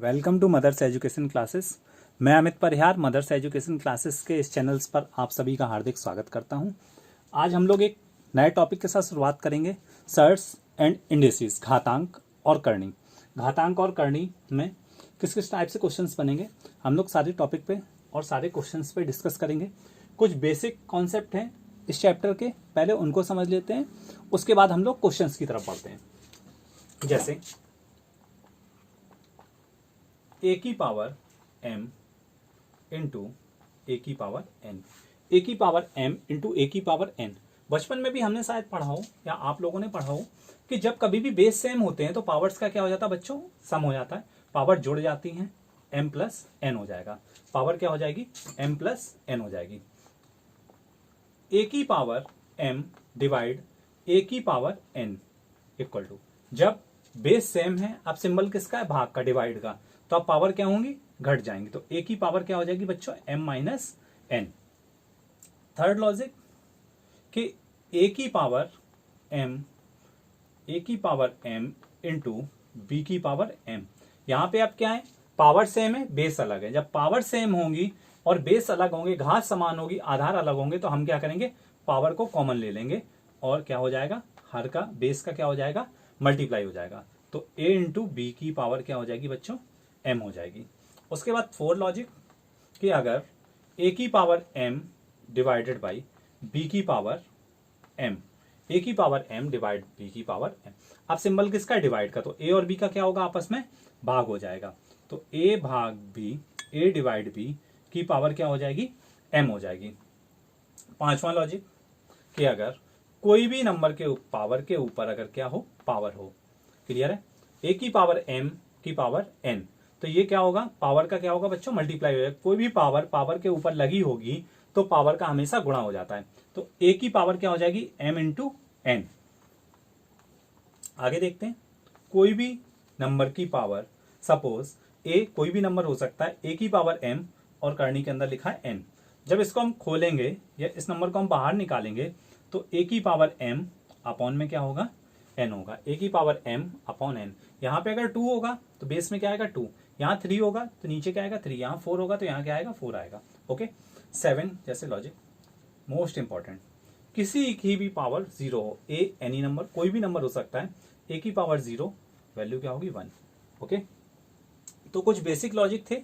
Welcome to mothers education classes. मैं Amit Parihar mothers education classes के इस चैनल्स पर आप सभी का हार्दिक स्वागत करता हूं। आज हम लोग एक नए टॉपिक के साथ शुरुआत करेंगे, सर्ट्स एंड इंडिसेस, घातांक और करणी। घातांक और करणी में किस किस टाइप से क्वेश्चंस बनेंगे हम लोग सारे टॉपिक पे और सारे क्वेश्चंस पे डिस्कस करेंगे। कुछ बेसिक कॉन्सेप्ट हैं इस चैप्टर के, पहले उनको समझ लेते हैं, उसके बाद हम लोग क्वेश्चंस की तरफ बढ़ते हैं। जैसे ए की पावर m इंटू ए की पावर n, ए की पावर m इंटू ए की पावर n। बचपन में भी हमने शायद पढ़ा हो या आप लोगों ने पढ़ा हो कि जब कभी भी बेस सेम होते हैं तो पावर्स का क्या हो जाता है बच्चों, सम हो जाता है। पावर जुड़ जाती हैं, m प्लस n हो जाएगा। पावर क्या हो जाएगी, m प्लस n हो जाएगी। ए की पावर m डिवाइड ए की पावर n इक्वल टू, जब बेस सेम है, अब सिंबल किसका है, भाग का, डिवाइड का, तो अब पावर क्या होंगी, घट जाएंगी। तो ए की पावर क्या हो जाएगी बच्चों, m minus n। Third logic कि ए की पावर m इंटू बी की पावर m। यहां पे अब क्या है, पावर सेम है, बेस अलग है। जब पावर सेम होंगी और बेस अलग होंगे, घात समान होगी, आधार अलग होंगे, तो हम क्या करेंगे, पावर को कॉमन ले लेंगे और क्या हो जाएगा, हर का बेस का क्या हो जाएगा, मल्टीप्लाई हो जाएगा। तो a इंटू बी की पावर क्या हो जाएगी बच्चों, m हो जाएगी। उसके बाद फोर लॉजिक कि अगर a की power m divided by b की पावर m, a की पावर m डिवाइड b की पावर m। अब सिंबल किसका, डिवाइड का, तो a और b का क्या होगा, आपस में भाग हो जाएगा। तो a भाग b, a डिवाइड b की पावर क्या हो जाएगी, m हो जाएगी। पांचवा लॉजिक कि अगर कोई भी नंबर के पावर के ऊपर अगर क्या हो, पावर हो, क्लियर है, a की पावर m की पावर n, तो ये क्या होगा, पावर का क्या होगा बच्चों, मल्टीप्लाई हो जाएगा। कोई भी पावर पावर के ऊपर लगी होगी तो पावर का हमेशा गुणा हो जाता है। तो a की पावर क्या हो जाएगी, m इंटू n। आगे देखते हैं, कोई भी नंबर की पावर, सपोज a कोई भी नंबर हो सकता है, a की पावर m और करनी के अंदर लिखा है n। जब इसको हम खोलेंगे या इस नंबर को हम बाहर निकालेंगे तो a की पावर m अपॉन में क्या होगा, n होगा। a की पावर m अपॉन n। यहाँ पे अगर 2 होगा तो बेस में क्या आएगा, 2। यहाँ 3 होगा तो नीचे क्या आएगा, 3। यहाँ 4 होगा तो यहाँ क्या आएगा, 4 आएगा। ओके। 7 जैसे लॉजिक, मोस्ट इंपॉर्टेंट, किसी की भी पावर 0 हो, a एनी नंबर, कोई भी नंबर हो सकता है, a की पावर 0 वैल्यू क्या होगी, 1। ओके। तो कुछ बेसिक लॉजिक थे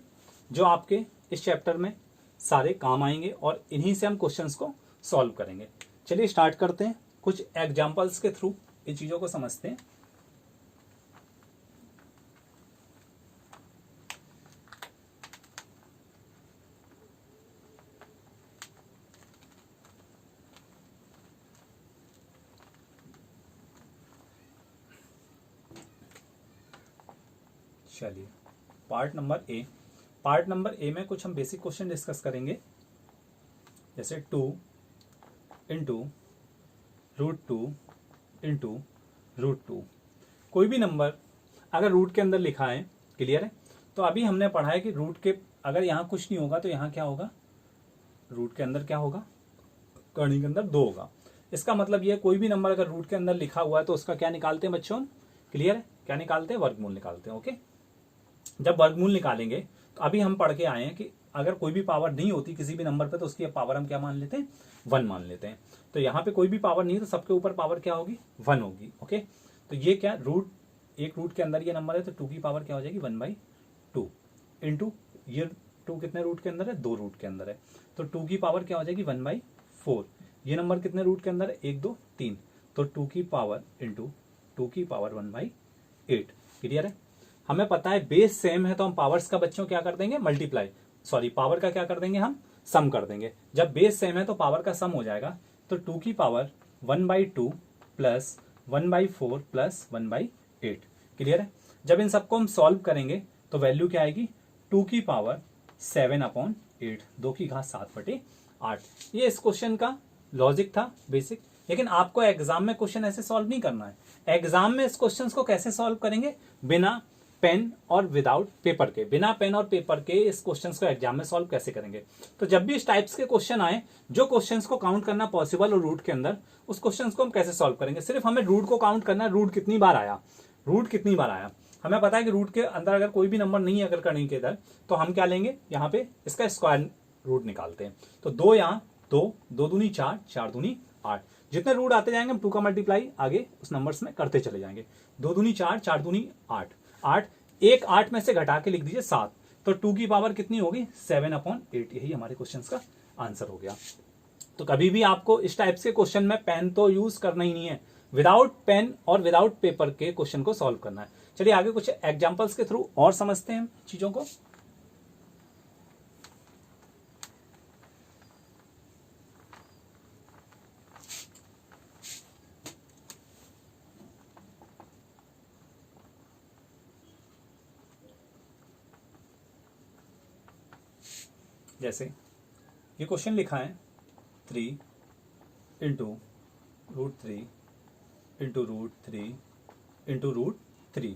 जो आपके इस चैप्टर में सारे काम आएंगे और इन्हीं से हम क्वेश्चंस को सॉल्व करेंगे। चलिए स्टार्ट करते हैं, कुछ एग्जांपल्स के थ्रू इन चीजों को समझते हैं। चलिए पार्ट नंबर ए में कुछ हम बेसिक क्वेश्चन डिस्कस करेंगे, जैसे 2 इंटू √2 इंटू √2। कोई भी नंबर अगर रूट के अंदर लिखा है, क्लियर है, तो अभी हमने पढ़ा है कि रूट के अगर यहाँ कुछ नहीं होगा तो यहाँ क्या होगा, रूट के अंदर क्या होगा, करनी के अंदर 2 होगा। इसका मतलब यह कोई भी नंबर अगर रूट के अंदर लिखा हुआ है तो उसका क्या निकालते हैं बच्चों, क्लियर है, क्या निकालते हैं, वर्गमूल निकालते हैं। ओके। जब वर्गमूल निकालेंगे तो अभी हम पढ़ के आए हैं कि अगर कोई भी पावर नहीं होती किसी भी नंबर पे तो उसकी पावर हम क्या मान लेते हैं, 1 मान लेते हैं। तो यहाँ पे कोई भी पावर नहीं है तो सबके ऊपर पावर क्या होगी, 1 होगी। ओके। तो ये क्या, एक रूट के अंदर ये नंबर है तो 2 की पावर क्या हो जाएगी, 1/2 इंटू ये 2 कितने रूट के अंदर है, 2 रूट के अंदर है, तो 2 की पावर क्या हो जाएगी, 1/4। ये नंबर कितने रूट के अंदर है, 1 2 3, तो 2 की पावर इंटू 2 की पावर 1/8। क्लियर है। हमें पता है बेस सेम है तो हम पावर्स का बच्चों क्या कर देंगे, पावर का क्या कर देंगे, हम सम कर देंगे। जब बेस सेम है तो पावर का सम हो जाएगा, तो 2 की पावर 1/2 प्लस 1/4 प्लस 1/8। क्लियर है। जब इन सबको हम सॉल्व करेंगे तो वैल्यू क्या आएगी, 2 की पावर 7/8, 2 की घात 7/8। ये इस क्वेश्चन का लॉजिक था बेसिक, लेकिन आपको एग्जाम में क्वेश्चन ऐसे सॉल्व नहीं करना है। एग्जाम में इस क्वेश्चन को कैसे सॉल्व करेंगे, बिना पेन और विदाउट पेपर के, बिना पेन और पेपर के इस क्वेश्चंस को एग्जाम में सॉल्व कैसे करेंगे। तो जब भी इस टाइप्स के क्वेश्चन आए, जो क्वेश्चंस को काउंट करना पॉसिबल हो रूट के अंदर, उस क्वेश्चंस को हम कैसे सॉल्व करेंगे, सिर्फ हमें रूट को काउंट करना है, रूट कितनी बार आया, हमें पता है कि रूट के अंदर अगर कोई भी नंबर नहीं है अगर करने के इधर, तो हम क्या लेंगे यहाँ पे इसका स्क्वायर रूट निकालते हैं। तो 2 यहाँ 2, 2 दूनी 4, 4 दूनी 8, जितने रूट आते जाएंगे हम 2 का मल्टीप्लाई आगे उस नंबर्स में करते चले जाएंगे। 2 दूनी 4, 4 दूनी 8, 8 एक 8 में से घटा के लिख दीजिए 7, तो 2 की पावर कितनी होगी 7/8। यही हमारे क्वेश्चन का आंसर हो गया। तो कभी भी आपको इस टाइप से क्वेश्चन में पेन तो यूज करना ही नहीं है, विदाउट पेन और विदाउट पेपर के क्वेश्चन को सॉल्व करना है। चलिए आगे कुछ एग्जांपल्स के थ्रू और समझते हैं चीजों को। जैसे ये क्वेश्चन लिखा है 3 into √3 into √3 into √3,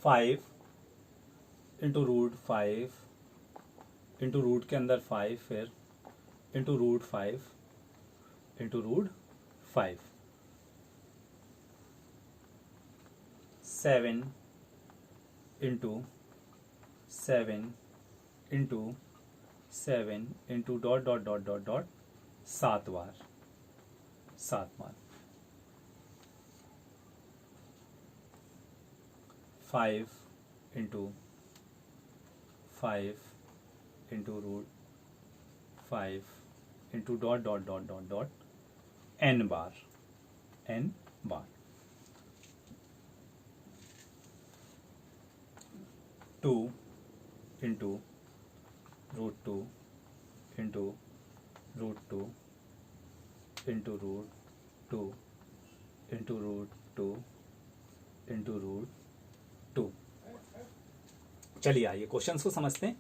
5 into √5 into root के अंदर 5, फिर into √5 into √5, 7 into 7 into 7 into dot dot dot dot dot 7 बार 5 into 5 into √5 into dot dot dot dot dot n बार 2 into √2 into √2 into √2 into √2 into √2। चलिए आइए questions को समझते हैं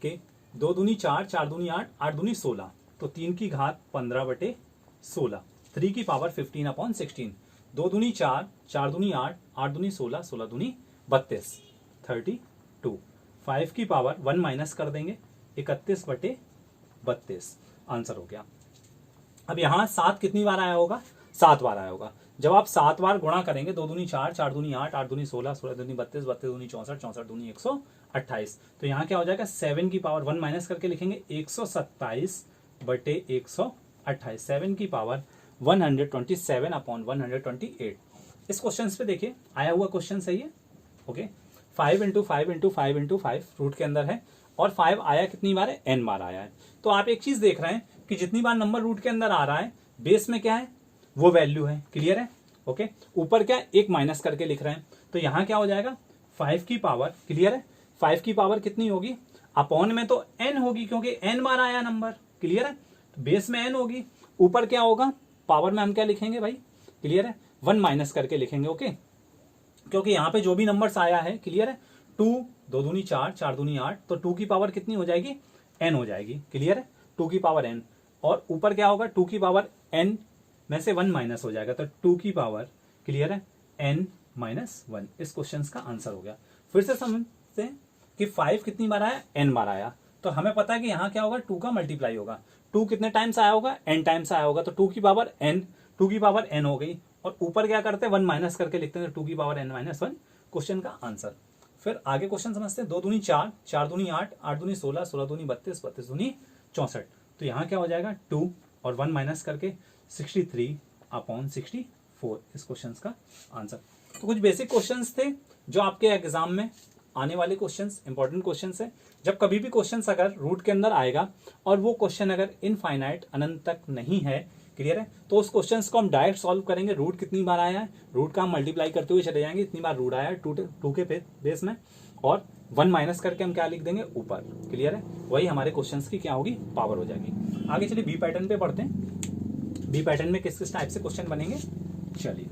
कि 2 दूनी 4, 4 दूनी 8, 8 दूनी 16, तो 3 की घात 15/16, 3 की पावर 15/16, 2 दूनी 4, 4 दूनी 8, 8 दूनी 16, 16 दूनी 32, 32, 5 की पावर 1 माइनस कर देंगे 31/32, आंसर हो गया। अब यहां 7 कितनी बार आया होगा 7 बार आया होगा। जब आप 7 बार गुणा करेंगे 2 दूनी 4, 4 दूनी 8, 8 दूनी 16, 16 दूनी 32, 32 दूनी 64, 64 दूनी 128, तो यहाँ क्या हो जाएगा 7 की पावर 1 माइनस करके लिखेंगे 127/128, 7 की पावर 127/128। इस क्वेश्चन पे देखिए आया हुआ क्वेश्चन सही है, okay. 5 into 5 into 5 into 5 root के अंदर है, और 5 आया कितनी बार है n बार आया है। तो आप एक चीज देख रहे हैं कि जितनी बार नंबर रूट के अंदर आ रहा है बेस में क्या है वो वैल्यू है, क्लियर है, ओके। ऊपर क्या एक माइनस करके लिख रहे हैं, तो यहां क्या हो जाएगा 5 की पावर, क्लियर है, 5 की पावर कितनी होगी अपॉन में तो n होगी क्योंकि n बार आया नंबर, क्लियर है, तो बेस में n होगी, ऊपर क्या होगा पावर में हम क्या लिखेंगे भाई, क्लियर है, 1 माइनस करके लिखेंगे, ओके, क्योंकि यहाँ पे जो भी नंबर्स आया है, क्लियर है, 2, 2 दूनी 4, 4 दूनी 8, तो 2 की पावर कितनी हो जाएगी n हो जाएगी, क्लियर है, 2 की पावर n, और ऊपर क्या होगा 2 की पावर n में से 1 माइनस हो जाएगा, तो 2 की पावर, क्लियर है, n माइनस 1। इस क्वेश्चन का आंसर हो गया। फिर से समझते हैं कि 5 कितनी बार आया n बार आया, तो हमें पता है कि यहाँ क्या होगा 2 का मल्टीप्लाई होगा, 2 कितने टाइम्स आया होगा n टाइम्स आया होगा, तो 2 की पावर n, 2 की पावर n हो गई, और ऊपर क्या करते हैं 1 माइनस करके लिखते हैं, 2 की पावर n माइनस 1, क्वेश्चन का आंसर। फिर आगे क्वेश्चन समझते हैं, 2 दूनी 4, 4 दूनी 8, 8 दूनी 16, 16 दूनी 32, 32 दूनी 64, तो यहाँ क्या हो जाएगा 2 और 1 माइनस करके 63/64, इस क्वेश्चन का आंसर। तो कुछ बेसिक क्वेश्चंस थे जो आपके एग्जाम में आने वाले क्वेश्चंस, इंपॉर्टेंट क्वेश्चंस है। जब कभी भी क्वेश्चंस अगर रूट के अंदर आएगा और वो क्वेश्चन अगर इनफाइनाइट अनंत तक नहीं है, क्लियर है, तो उस क्वेश्चंस को हम डायरेक्ट सॉल्व करेंगे। रूट कितनी बार आया है, रूट का हम मल्टीप्लाई करते हुए चले जाएंगे, इतनी बार रूट आया है 2 के बेस में, और 1 माइनस करके हम क्या लिख देंगे ऊपर, क्लियर है, वही हमारे क्वेश्चंस की क्या होगी पावर हो जाएगी। आगे चलिए बी पैटर्न पे पढ़ते हैं। बी पैटर्न में किस किस टाइप से क्वेश्चन बनेंगे, चलिए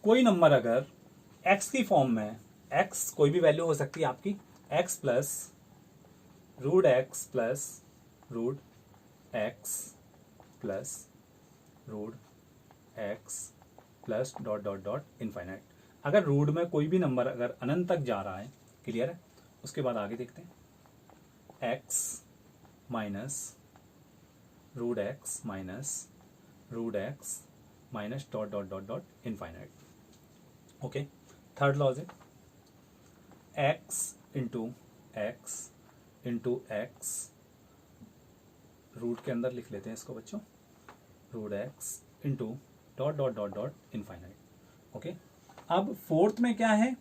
कोई नंबर अगर x की फॉर्म में, x कोई भी वैल्यू हो सकती है आपकी, x plus √x plus √x plus √x plus dot dot dot infinite. अगर रूट में कोई भी नंबर अगर अनंत तक जा रहा है, क्लियर है, उसके बाद आगे देखते हैं x minus root x minus root x minus dot dot dot dot infinite. Okay, third logic x into x root के अंदर लिख लेते हैं इसको बच्चों, root x into dot dot dot dot infinite. Okay, अब फोर्थ में क्या है,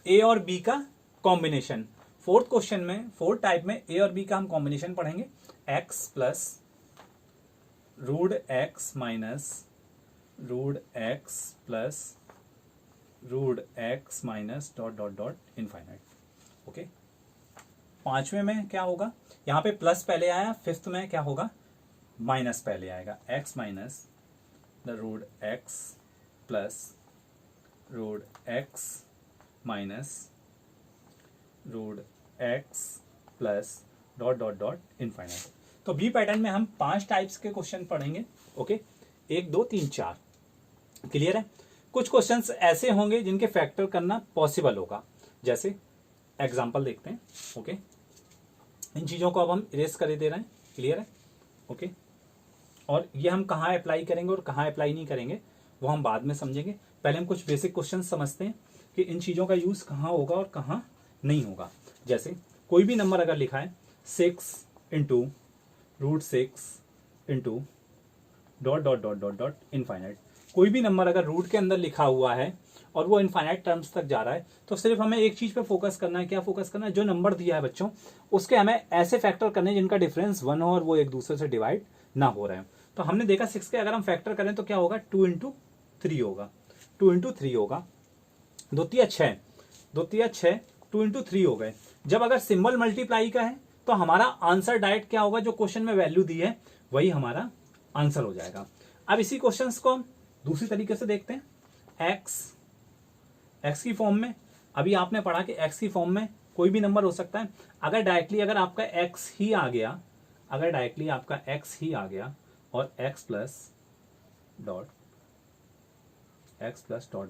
ए और बी का कॉम्बिनेशन। फोर्थ क्वेश्चन में, फोर्थ टाइप में ए और बी का हम कॉम्बिनेशन पढ़ेंगे, x plus root x minus root x plus root x minus dot dot dot infinite. Okay, पांचवें में क्या होगा, यहां पे प्लस पहले आया, फिफ्थ में क्या होगा, माइनस पहले आएगा, x minus the root x plus root x minus root x plus dot dot dot infinite. तो बी पैटर्न में हम 5 टाइप्स के क्वेश्चन पढ़ेंगे। ओके, 1 2 3 4, क्लियर है। कुछ क्वेश्चंस ऐसे होंगे जिनके फैक्टर करना पॉसिबल होगा, जैसे एग्जांपल देखते हैं। ओके, इन चीजों को अब हम इरेज कर दे रहे हैं, क्लियर है। ओके, और ये हम कहाँ अप्लाई करेंगे और कहाँ अप्लाई नहीं करेंगे वो हम बाद में समझेंगे। पहले हम कुछ बेसिक क्वेश्चन समझते हैं कि इन चीजों का यूज कहाँ होगा और कहाँ नहीं होगा। जैसे कोई भी नंबर अगर लिखा है 6 into root 6 into dot dot dot dot dot infinite, कोई भी नंबर अगर रूट के अंदर लिखा हुआ है और वो इनफाइनाइट टर्म्स तक जा रहा है, तो सिर्फ हमें एक चीज पे फोकस करना है। क्या फोकस करना है, जो नंबर दिया है बच्चों उसके हमें ऐसे फैक्टर करने जिनका डिफरेंस 1 हो और वो एक दूसरे से डिवाइड ना हो रहे हैं। तो हमने देखा 6 के अगर हम फैक्टर करें तो क्या होगा, 2 इंटू 3 होगा, 2 इंटू 3 होगा, 2 तिया 6, 2 तिया 6, 2 इंटू 3 हो गए। जब अगर सिंबल मल्टीप्लाई का है तो हमारा आंसर डायरेक्ट क्या होगा, जो क्वेश्चन में वैल्यू दी है वही हमारा आंसर हो जाएगा। अब इसी क्वेश्चन को हम दूसरी तरीके से देखते हैं, एक्स की फॉर्म में। अभी आपने पढ़ा कि एक्स की फॉर्म में कोई भी नंबर हो सकता है। अगर डायरेक्टली अगर आपका एक्स ही आ गया, अगर डायरेक्टली आपका एक्स ही आ गया और x plus dot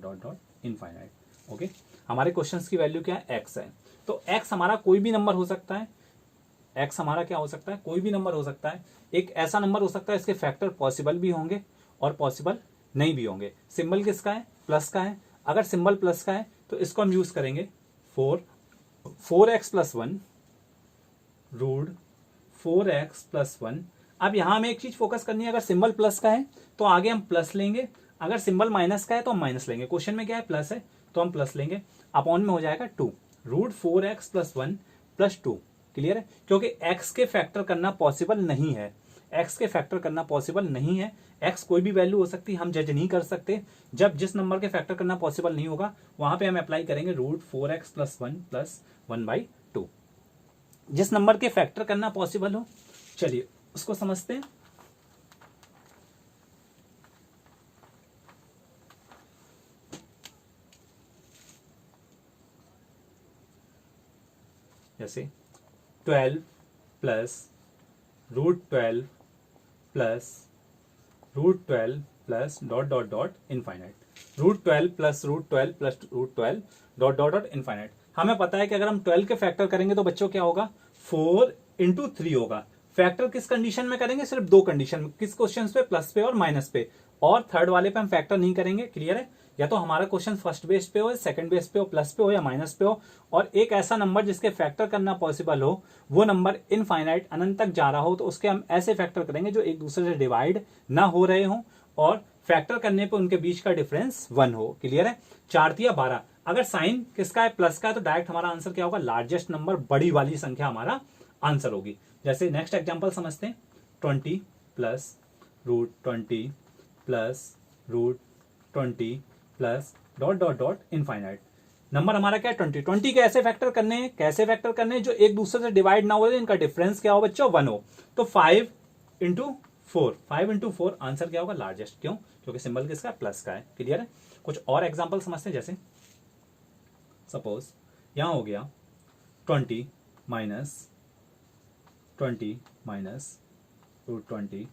dot dot infinite. Okay, हमारे क्वेश्चंस की वैल्यू क्या है, एक्स है। तो एक्स हमारा कोई भी नंबर हो सकता है, एक्स हमारा क्या हो सकता है, कोई भी नंबर हो सकता है। एक ऐसा नंबर हो सकता है इसके फैक्टर पॉसिबल भी होंगे और पॉसिबल नहीं भी होंगे। सिंबल किसका है, प्लस का है। अगर सिंबल प्लस का है तो इसको हम यूज करेंगे 4x plus 1 root 4x plus 1। अब यहां हमें एक चीज फोकस करनी है, अगर सिंबल प्लस का है तो आगे हम प्लस लेंगे, अगर सिंबल माइनस का है तो हम माइनस लेंगे। क्वेश्चन में क्या है, प्लस है तो हम प्लस लेंगे, अपॉन में हो जाएगा 2, root 4x plus 1 plus 2, clear है। क्योंकि x के फैक्टर करना पॉसिबल नहीं है, x के फैक्टर करना पॉसिबल नहीं है। x कोई भी वैल्यू हो सकती है, हम जज नहीं कर सकते। जब जिस नंबर के फैक्टर करना पॉसिबल नहीं होगा वहां पे हम अप्लाई करेंगे रूट 4x प्लस 1 प्लस 1/2। जिस नंबर के फैक्टर करना पॉसिबल हो, चलिए उसको समझते हैं। जैसे 12 plus root 12 plus root 12 plus dot dot dot infinite, root 12 plus root 12 plus root 12 dot dot dot infinite. हमें पता है कि अगर हम 12 के फैक्टर करेंगे तो बच्चों क्या होगा, 4 इंटू 3 होगा। फैक्टर किस कंडीशन में करेंगे, सिर्फ 2 कंडीशन में, किस क्वेश्चन पे, प्लस पे और माइनस पे, और थर्ड वाले पे हम फैक्टर नहीं करेंगे, क्लियर है। या तो हमारा क्वेश्चन फर्स्ट बेस पे हो, सेकंड बेस पे हो, प्लस पे हो या माइनस पे हो, और एक ऐसा नंबर जिसके फैक्टर करना पॉसिबल हो, वो नंबर इनफाइनाइट अनंत तक जा रहा हो, तो उसके हम ऐसे फैक्टर करेंगे जो एक दूसरे से डिवाइड ना हो रहे हो और फैक्टर करने पे उनके बीच का डिफरेंस 1 हो, क्लियर है। 4 तिया 12, अगर साइन किसका है, प्लस का है, तो डायरेक्ट हमारा आंसर क्या होगा, लार्जेस्ट नंबर, बड़ी वाली संख्या हमारा आंसर होगी। जैसे नेक्स्ट एग्जांपल समझते हैं, 20 plus root 20 plus root 20 plus dot dot dot infinite. Number हमारा क्या है, 20 के ऐसे फैक्टर करने हैं, कैसे फैक्टर करने हैं जो एक दूसरे से डिवाइड ना हो, इनका डिफरेंस क्या हो बच्चों, 1 हो। तो 5 इंटू 4 आंसर क्या होगा, लार्जेस्ट। क्यों, क्योंकि सिंबल किसका, प्लस का है, क्लियर है। कुछ और एग्जांपल समझते हैं, जैसे सपोज यहां हो गया 20 minus root 20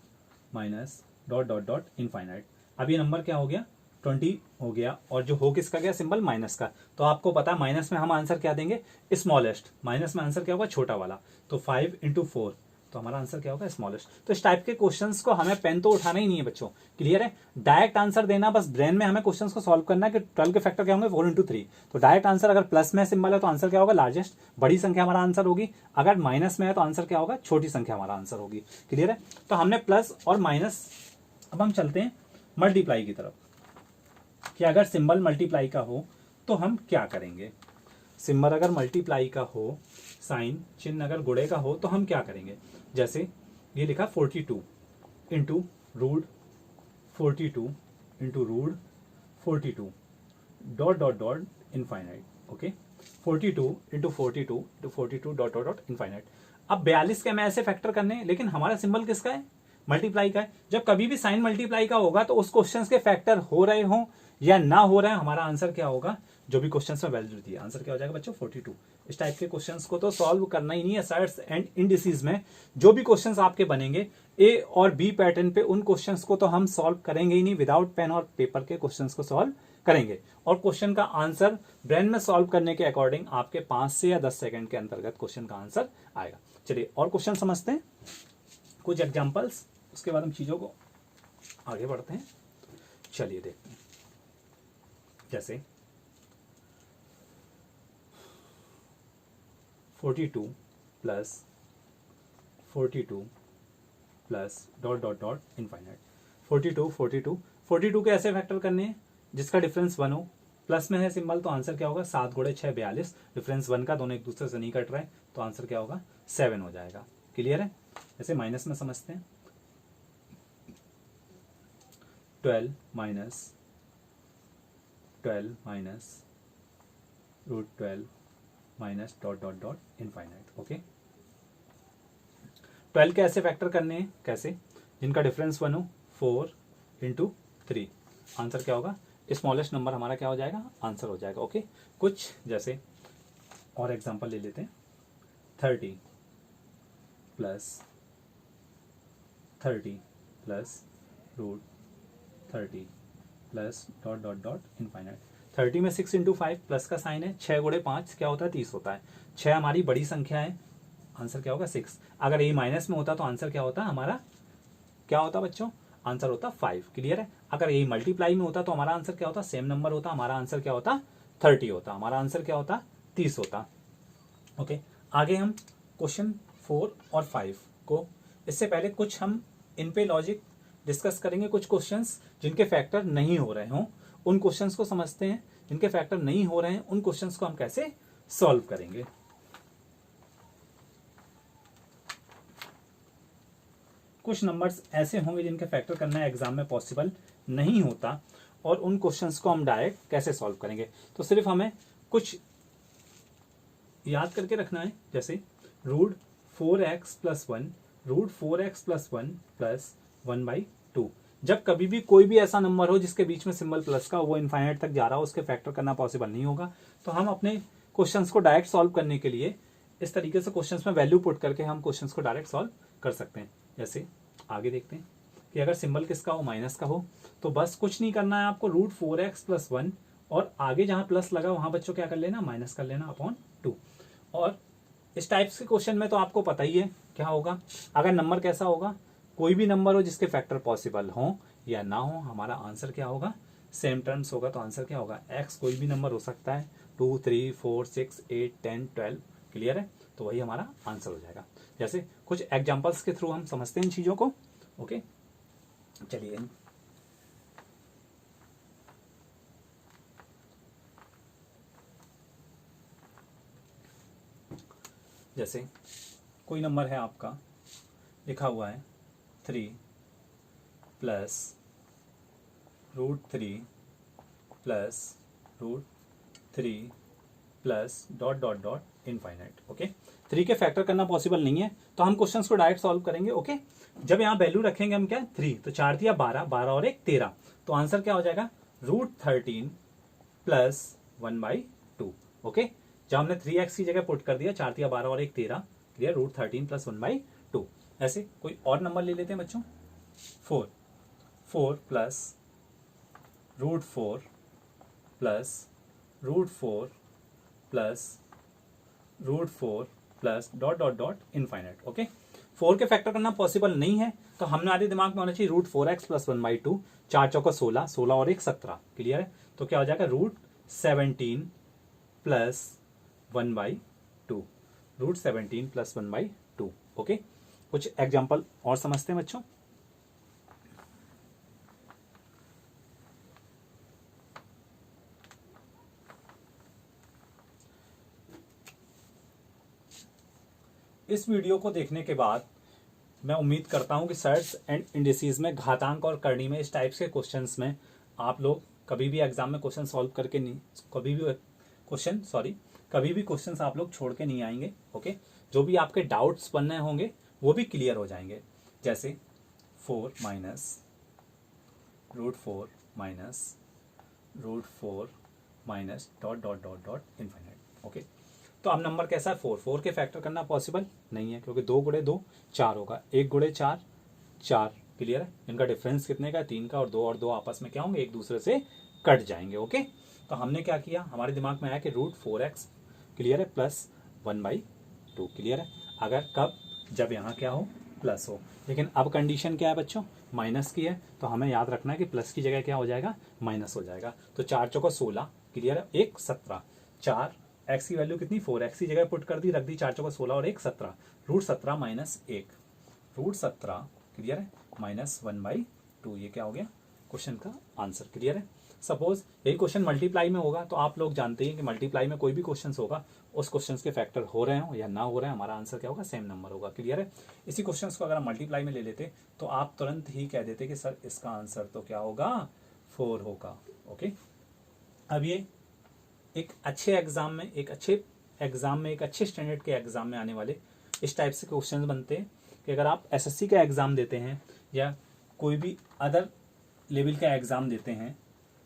minus dot dot dot infinite. अब ये नंबर क्या हो गया, 20 हो गया, और जो हो किसका गया सिंबल माइनस का, तो आपको पता है माइनस में हम आंसर क्या देंगे, स्मॉलेस्ट, माइनस में आंसर क्या होगा छोटा वाला, तो 5 × 4, तो हमारा आंसर क्या होगा स्मॉलेस्ट। तो इस टाइप के क्वेश्चंस को हमें पेन तो उठाना ही नहीं है बच्चों, क्लियर है, डायरेक्ट आंसर देना, बस ब्रेन में हमें क्वेश्चंस को सॉल्व करना है कि 12 के फैक्टर क्या होंगे 4 × 3, तो डायरेक्ट आंसर अगर प्लस में सिंबल है तो आंसर क्या होगा लार्जेस्ट, बड़ी संख्या हमारा आंसर होगी, अगर माइनस में है तो आंसर क्या होगा छोटी संख्या हमारा आंसर होगी, क्लियर है। तो हमने प्लस और माइनस, अब हम चलते हैं मल्टीप्लाई की तरफ, कि अगर सिंबल मल्टीप्लाई का हो तो हम क्या करेंगे, सिंबल अगर मल्टीप्लाई का हो, साइन चिन्ह अगर गुणे का हो तो हम क्या करेंगे। जैसे ये लिखा 42 into root 42 into root 42 dot dot dot infinite, okay, 42 into 42 into 42 dot dot dot infinite. अब 42 के हमें ऐसे फैक्टर करने हैं, लेकिन हमारा सिंबल किसका है, मल्टीप्लाई का है। जब कभी भी साइन मल्टीप्लाई का होगा तो उस क्वेश्चन के फैक्टर हो रहे हो या ना हो रहे हैं, हमारा आंसर क्या होगा, जो भी क्वेश्चन में वैल्यू दी है, आंसर क्या हो जाएगा बच्चों 42। इस टाइप के क्वेश्चंस को तो सॉल्व करना ही नहीं है। साइड्स एंड इंडिसेस में जो भी क्वेश्चंस आपके बनेंगे ए और बी पैटर्न पे, उन क्वेश्चंस को तो हम सॉल्व करेंगे ही नहीं, विदाउट पेन और पेपर के क्वेश्चंस को सॉल्व करेंगे, और क्वेश्चन का आंसर ब्रेन में सॉल्व करने के अकॉर्डिंग आपके 5 से या 10 सेकंड के अंतर्गत क्वेश्चन का आंसर आएगा। चलिए और क्वेश्चन समझते हैं, कुछ एग्जाम्पल्स, उसके बाद हम चीजों को आगे बढ़ते हैं। चलिए देखते हैं, जैसे 42 plus 42 plus dot dot dot infinite, 42 के ऐसे फैक्टर करने हैं जिसका डिफरेंस 1 हो, प्लस में है सिंबल तो आंसर क्या होगा 7 × 6 42, डिफरेंस 1 का, दोनों एक दूसरे से नहीं कट रहे तो आंसर क्या होगा 7 हो जाएगा, क्लियर है। ऐसे माइनस में समझते हैं, 12 minus root 12 minus dot dot dot infinite, okay. 12 के ऐसे फैक्टर करने हैं, कैसे, जिनका डिफरेंस 1 हो, 4 × 3, आंसर क्या होगा, स्मॉलेस्ट नंबर हमारा क्या हो जाएगा आंसर हो जाएगा, ओके। कुछ जैसे और एग्जांपल ले लेते हैं, 30 plus root 30 plus dot dot dot infinite. 30 में 6 × 5 प्लस का साइन है, 6 × 5 क्या होता है 30 होता है, 6 हमारी बड़ी संख्या है, आंसर क्या होगा 6। अगर ये माइनस में होता तो आंसर क्या होता हमारा, क्या होता बच्चों, आंसर होता 5, क्लियर है। अगर ये मल्टीप्लाई में होता तो हमारा आंसर क्या होता, सेम नंबर होता, हमारा आंसर क्या होता 30 होता, हमारा आंसर क्या होता 30 होता, ओके। आगे हम क्वेश्चन 4 और 5 को, इससे पहले कुछ हम इन पे लॉजिक डिस्कस करेंगे, कुछ क्वेश्चंस जिनके फैक्टर नहीं हो रहे हों उन क्वेश्चंस को समझते हैं, जिनके फैक्टर नहीं हो रहे हैं उन क्वेश्चंस को हम कैसे सॉल्व करेंगे। कुछ नंबर्स ऐसे होंगे जिनके फैक्टर करना एग्जाम में पॉसिबल नहीं होता, और उन क्वेश्चंस को हम डायरेक्ट कैसे सॉल्व करेंगे। तो सिर्फ हमें कुछ याद करके रखना है, जैसे root 4x + 1 root 4x + 1 plus 1/2। जब कभी भी कोई भी ऐसा नंबर हो जिसके बीच में सिंबल प्लस का, वो इनफाइनाइट तक जा रहा हो, उसके फैक्टर करना पॉसिबल नहीं होगा, तो हम अपने क्वेश्चंस को डायरेक्ट सॉल्व करने के लिए इस तरीके से क्वेश्चंस में वैल्यू पुट करके हम क्वेश्चंस को डायरेक्ट सॉल्व कर सकते हैं। जैसे आगे देखते हैं कि अगर सिंबल किसका हो, माइनस का हो, तो बस कुछ नहीं करना है आपको, रूट 4x + 1 और आगे जहां प्लस लगा वहां बच्चों क्या कर लेना, माइनस कर लेना अपॉन 2। और इस टाइप के क्वेश्चन में तो आपको पता ही है क्या होगा, अगर नंबर कैसा होगा, कोई भी नंबर हो जिसके फैक्टर पॉसिबल हो या ना हो, हमारा आंसर क्या होगा सेम टर्म्स होगा, तो आंसर क्या होगा x कोई भी नंबर हो सकता है, 2 3 4 6 8 10 12, क्लियर है, तो वही हमारा आंसर हो जाएगा। जैसे कुछ एग्जांपल्स के थ्रू हम समझते हैं इन चीजों को, ओके। चलिए जैसे कोई नंबर है आपका, लिखा हुआ है 3 plus root 3 plus root 3 plus dot dot dot infinite, okay. 3 के फैक्टर करना पॉसिबल नहीं है, तो हम क्वेश्चंस को डायरेक्ट सॉल्व करेंगे, ओके। जब यहाँ वैल्यू रखेंगे हम क्या 3, तो 4 दिया 12, 12 और 1 13, तो आंसर क्या हो जाएगा रूट 13 प्लस 1/2, ओके। जब हमने 3x की जगह पुट कर दिया, 4 दिया 12 और 1 13, क्लियर, रूट 13 प्लस 1/2। ऐसे कोई और नंबर ले लेते हैं बच्चों, 4 plus √4 plus √4 plus √4 plus dot dot dot infinite. Okay, 4 के फैक्टर करना पॉसिबल नहीं है, तो हमने आधे दिमाग में होना चाहिए √4x प्लस 1/2, 4 चौका 16, 16 और 1 17। क्लियर है? तो क्या हो जाएगा √17 प्लस 1/2, √17 प्लस 1/2। ओके, कुछ एग्जाम्पल और समझते हैं बच्चों। इस वीडियो को देखने के बाद मैं उम्मीद करता हूं कि सर्ट्स एंड इंडिसेस में, घातांक और करनी में, इस टाइप्स के क्वेश्चंस में आप लोग कभी भी एग्जाम में क्वेश्चन सॉल्व करके नहीं, कभी भी क्वेश्चंस आप लोग छोड़ के नहीं आएंगे। ओके, जो भी आपके डाउट्स बनने होंगे वो भी क्लियर हो जाएंगे। जैसे 4 minus √4 minus √4 minus dot dot dot dot infinite. Okay, तो अब नंबर कैसा है 4, 4 के फैक्टर करना पॉसिबल नहीं है, क्योंकि 2 गुणे 2 4 होगा, 1 गुणे 4 4। क्लियर है? इनका डिफरेंस कितने का? 3 का, और 2 आपस में क्या होंगे? एक दूसरे से कट जाएंगे। ओके, तो हमने क्या किया, हमारे दिमाग में आया कि √4x क्लियर है प्लस 1/2। क्लियर है? अगर कब? जब यहाँ क्या हो? प्लस हो। लेकिन अब कंडीशन क्या है बच्चों? माइनस की है, तो हमें याद रखना है कि प्लस की जगह क्या हो जाएगा? माइनस हो जाएगा। तो 4 चौका 16, क्लियर है, 1 17, 4 x की वैल्यू कितनी? 4x की जगह पुट कर दी, रख दी 4 चौका 16 और 1 17, √17 माइनस 1, √17 क्लियर है माइनस 1/2। ये क्या हो गया? क्वेश्चन का आंसर। क्लियर है? सपोज यही क्वेश्चन मल्टीप्लाई में होगा, तो आप लोग जानते हैं कि मल्टीप्लाई में कोई भी क्वेश्चन होगा, उस क्वेश्चन के फैक्टर हो रहे हो या ना हो रहे हैं, हमारा आंसर क्या होगा? सेम नंबर होगा। क्लियर है? इसी क्वेश्चन को अगर हम मल्टीप्लाई में ले लेते तो आप तुरंत ही कह देते कि सर इसका आंसर तो क्या होगा? 4 होगा। ओके, अब ये एक अच्छे एग्जाम में, एक अच्छे स्टैंडर्ड के एग्जाम में आने वाले इस टाइप से क्वेश्चन बनते हैं कि अगर आप एसएससी का एग्जाम देते हैं या कोई भी अदर लेवल का एग्जाम देते हैं,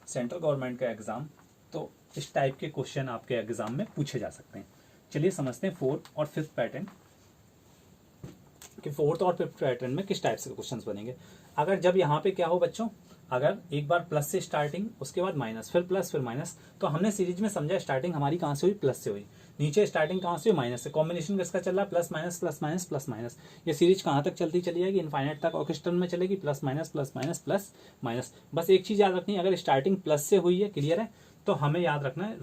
सेंट्रल गवर्नमेंट का एग्जाम, तो इस टाइप के क्वेश्चन आपके एग्जाम में पूछे जा सकते हैं। चलिए समझते हैं 4th और 5th पैटर्न कि 4th और 5th पैटर्न में किस टाइप से क्वेश्चंस बनेंगे। अगर जब यहाँ पे क्या हो बच्चों, अगर एक बार प्लस से स्टार्टिंग, उसके बाद माइनस, फिर प्लस, फिर माइनस, तो हमने सीरीज में समझा स्टार्टिंग हमारी कहाँ से हुई? प्लस से हुई। नीचे स्टार्टिंग कहाँ से हुई? माइनस से। कॉम्बिनेशन किसका चल रहा है? Plus minus plus minus plus minus. ये सीरीज कहाँ तक चलती चली जाएगी? इनफाइनाइट तक ऑर्केस्ट्रल में चलेगी, plus minus plus minus plus minus. बस एक चीज याद रखनी है, अगर स्टार्टिंग प्लस से हुई है, क्लियर है, तो हमें याद रखना है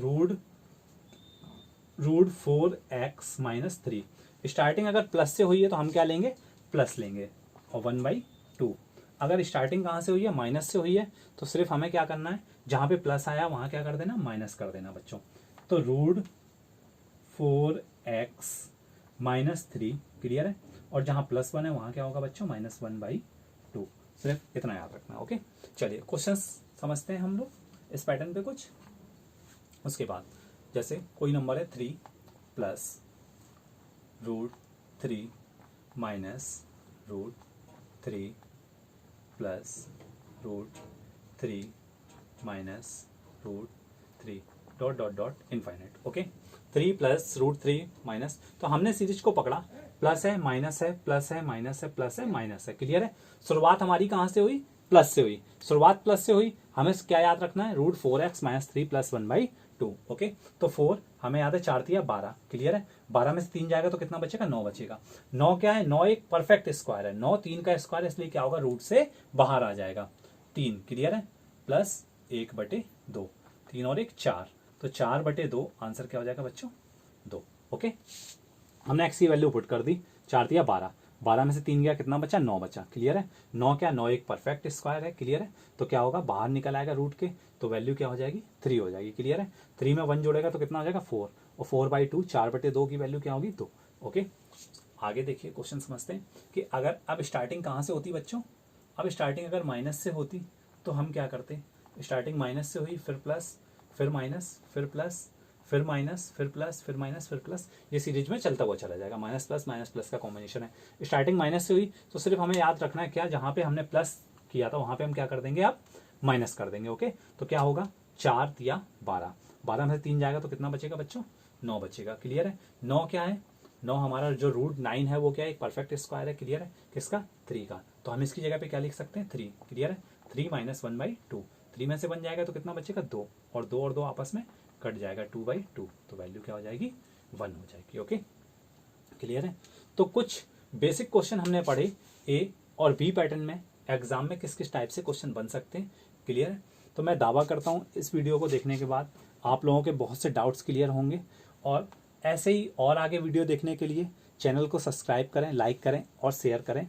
√4x माइनस 3। स्टार्टिंग अगर प्लस से हुई है तो हम क्या लेंगे? प्लस लेंगे, और 1/2। अगर स्टार्टिंग कहाँ से हुई है? माइनस से हुई है, तो सिर्फ हमें क्या करना है, जहां पे प्लस आया वहां क्या कर देना? माइनस कर देना बच्चों। तो √4x माइनस 3, क्लियर है, और जहां प्लस 1 है वहां क्या होगा बच्चों? माइनस 1/2। सिर्फ इतना याद रखना। ओके, चलिए क्वेश्चन समझते हैं हम लोग इस पैटर्न पे कुछ। उसके बाद जैसे कोई नंबर है 3 plus √3 minus √3 plus √3 minus √3 dot dot dot infinite. Okay, 3 plus √3 minus, तो हमने सीरीज को पकड़ा, प्लस है, माइनस है, प्लस है, माइनस है, प्लस है, माइनस है। क्लियर है? शुरुआत हमारी कहाँ से हुई? प्लस से हुई। शुरुआत प्लस से हुई, हमें क्या याद रखना है? √4x minus 3 plus 1/2। ओके, तो 4 हमें याद है, 4 दिया 12। क्लियर है? 12 में से 3 जाएगा तो कितना बचेगा? 9 बचेगा। 9 क्या है? 9 एक परफेक्ट स्क्वायर है, 9 3 का स्क्वायर, इसलिए क्या होगा? रूट से बाहर आ जाएगा 3। क्लियर है? प्लस 1/2, 3 और 1 4, तो 4/2 आंसर क्या हो जाएगा बच्चों? 2। ओके, हमने x की वैल्यू पुट कर दी, 4 दिया 12, 12 में से 3 गया, कितना बचा? 9 बचा। क्लियर है? 9 क्या? 9 एक परफेक्ट स्क्वायर है। क्लियर है? तो क्या होगा? बाहर निकल आएगा रूट के, तो वैल्यू क्या हो जाएगी? 3 हो जाएगी। क्लियर है? 3 में 1 जोड़ेगा तो कितना हो जाएगा? 4, और 4/2, 4/2 की वैल्यू क्या होगी? 2। ओके, आगे देखिए क्वेश्चन समझते हैं कि अगर अब स्टार्टिंग कहाँ से होती बच्चों? अब स्टार्टिंग अगर माइनस से होती तो हम क्या करते? स्टार्टिंग माइनस से हुई, फिर प्लस, फिर माइनस, फिर प्लस, फिर माइनस, फिर प्लस, फिर माइनस, फिर प्लस, ये सीरीज में चलता हुआ चला जाएगा। माइनस प्लस का कॉम्बिनेशन है। स्टार्टिंग माइनस से हुई तो सिर्फ हमें याद रखना है क्या, जहां पे हमने प्लस किया था वहां पे हम क्या कर देंगे? आप माइनस कर देंगे। ओके, तो क्या होगा? 4 या 12, 12 में से 3 जाएगा तो कितना बचेगा बच्चों? 9 बचेगा। क्लियर है? 9 क्या है? 9 हमारा जो √9 है वो क्या है? एक परफेक्ट स्क्वायर है। क्लियर है? किसका? 3 का। तो हम इसकी जगह पे क्या लिख सकते हैं? 3। क्लियर है? 3 माइनस 1/2, 3 में से बन जाएगा तो कितना बचेगा 2, और 2 और 2 आपस में कट जाएगा 2/2, तो वैल्यू क्या हो जाएगी 1 हो जाएगी। ओके, क्लियर है। तो कुछ बेसिक क्वेश्चन हमने पढ़े ए और बी पैटर्न में, एग्जाम में किस किस टाइप से क्वेश्चन बन सकते हैं। क्लियर है। तो मैं दावा करता हूँ इस वीडियो को देखने के बाद आप लोगों के बहुत से डाउट्स क्लियर होंगे, और ऐसे ही और आगे वीडियो देखने के लिए चैनल को सब्सक्राइब करें, लाइक करें और शेयर करें।